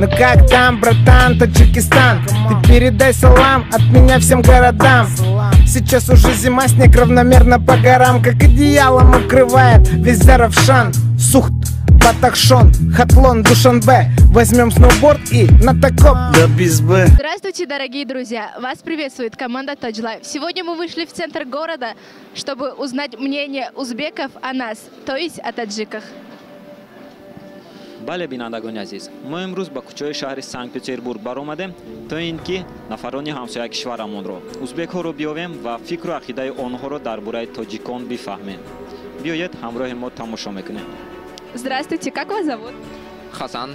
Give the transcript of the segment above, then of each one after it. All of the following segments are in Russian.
Ну как там, братан, Таджикистан? Ты передай салам от меня всем городам. Сейчас уже зима, снег равномерно по горам, как одеялом укрывает весь Заравшан. Сухт, Батахшон, Хатлон, Душанбе. Возьмем сноуборд и на такоп до Бизбе. Здравствуйте, дорогие друзья! Вас приветствует команда Touch Life. Сегодня мы вышли в центр города, чтобы узнать мнение узбеков о нас, то есть о таджиках. بله بینندگان عزیز، ما امروز با کوچه‌های شهر سنت پترزبورگ برآمدیم تا اینکه نفران همسایه کشورمون رو ازبک ها رو بیابیم و فکر و عقیده آنها رو درباره تاجیکان بفهمیم. بیایید همراه ما تماشا میکنیم. Здравствуйте, как вас зовут? Хасан.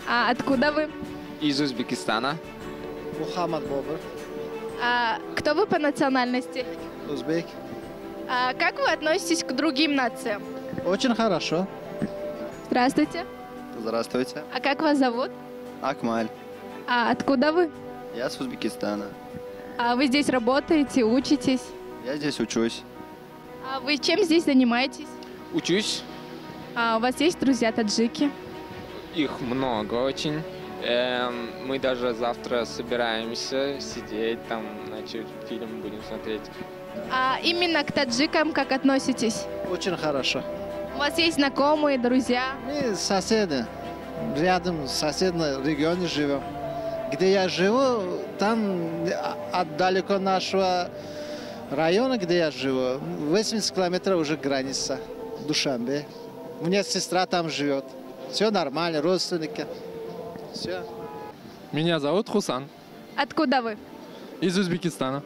А откуда вы? Из Узбекистана. Мухаммад Бобр. Кто вы по национальности? Узбек. Как вы относитесь к другим нациям? Очень хорошо. Здравствуйте. Здравствуйте. А как вас зовут? Акмаль. А откуда вы? Я с Узбекистана. А вы здесь работаете, учитесь? Я здесь учусь. А вы чем здесь занимаетесь? Учусь. А у вас есть друзья таджики? Их много очень. Мы даже завтра собираемся сидеть там, значит, фильм будем смотреть. А именно к таджикам как относитесь? Очень хорошо. У вас есть знакомые, друзья? Мы соседи. Рядом в соседнем регионе живем. Где я живу, там далеко нашего района, где я живу, 80 километров уже граница. Душанбе. У меня сестра там живет. Все нормально, родственники. Все. Меня зовут Хусан. Откуда вы? Из Узбекистана.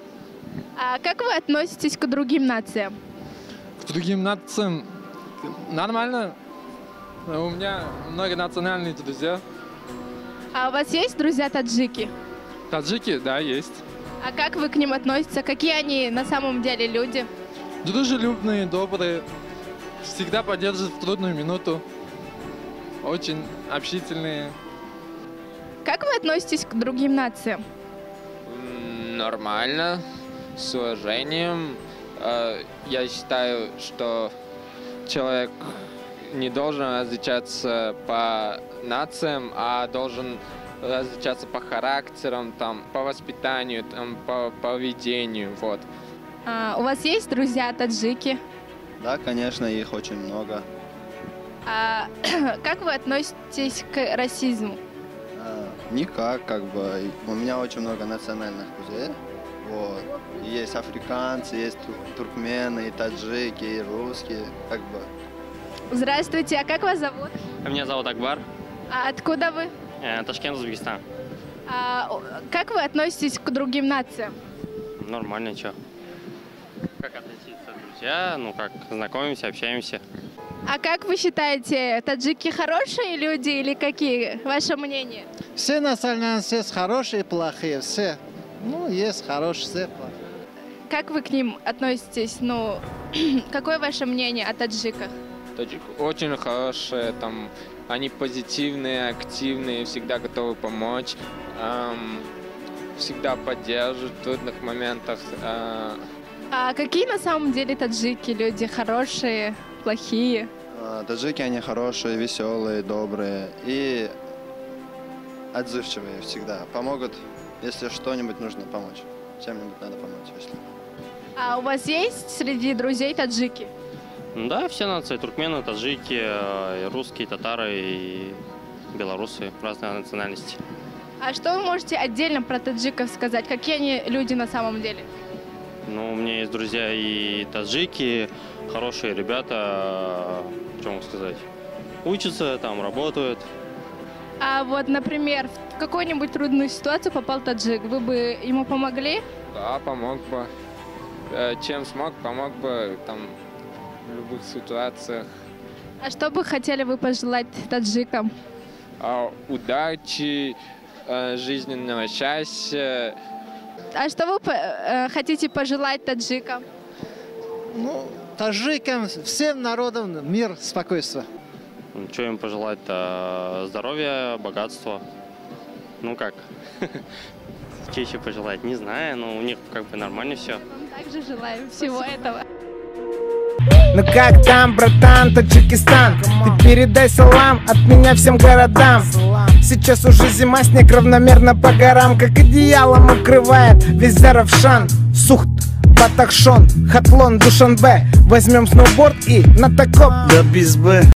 А как вы относитесь к другим нациям? К другим нациям нормально. У меня многонациональные друзья. А у вас есть друзья таджики? Таджики, да, есть. А как вы к ним относитесь? Какие они на самом деле люди? Дружелюбные, добрые. Всегда поддерживают в трудную минуту. Очень общительные. Как вы относитесь к другим нациям? Нормально, с уважением. Я считаю, что человек не должен различаться по нациям, а должен различаться по характерам, там, по воспитанию, там, по поведению. Вот. У вас есть друзья таджики? Да, конечно, их очень много. Как вы относитесь к расизму? Никак, как бы. У меня очень много национальных друзей. Вот. Есть африканцы, есть туркмены, и таджики, и русские, как бы. Здравствуйте, а как вас зовут? Меня зовут Акбар. А откуда вы? Ташкент, Узбекистан. Как вы относитесь к другим нациям? Нормально, чё. Как относиться, друзья? Ну как, знакомимся, общаемся. А как вы считаете, таджики хорошие люди или какие? Ваше мнение? Все национальности есть хорошие и плохие, все. Ну, есть хорошие, все плохие. Как вы к ним относитесь? Ну, какое ваше мнение о таджиках? Таджик очень хорошие, там, они позитивные, активные, всегда готовы помочь, всегда поддерживают в трудных моментах. А какие на самом деле таджики люди? Хорошие, плохие? Таджики, они хорошие, веселые, добрые и отзывчивые всегда. Помогут, если что-нибудь нужно помочь. Чем-нибудь надо помочь, если. А у вас есть среди друзей таджики? Да, все нации, туркмены, таджики, и русские, татары, и белорусы, разные национальности. А что вы можете отдельно про таджиков сказать? Какие они люди на самом деле? Ну, у меня есть друзья и таджики, хорошие ребята, что могу сказать, учатся, там, работают. А вот, например, в какую-нибудь трудную ситуацию попал таджик, вы бы ему помогли? Да, помог бы. Чем смог, помог бы там в любых ситуациях. А что бы хотели вы пожелать таджикам? Удачи, жизненного счастья. А что вы хотите пожелать таджикам? Ну, таджикам, всем народам мир, спокойствие. Что им пожелать-то? Здоровья, богатства. Ну как? Что еще пожелать? Не знаю, но у них как бы нормально все. Вам также желаю всего этого. Ну как там, братан, Таджикистан? Ты передай салам от меня всем городам. Сейчас уже зима, снег равномерно по горам, как одеялом укрывает весь Заравшан. Сухт, Батахшон, Хатлон, Душанбе. Возьмем сноуборд и на такоп. Да без Б.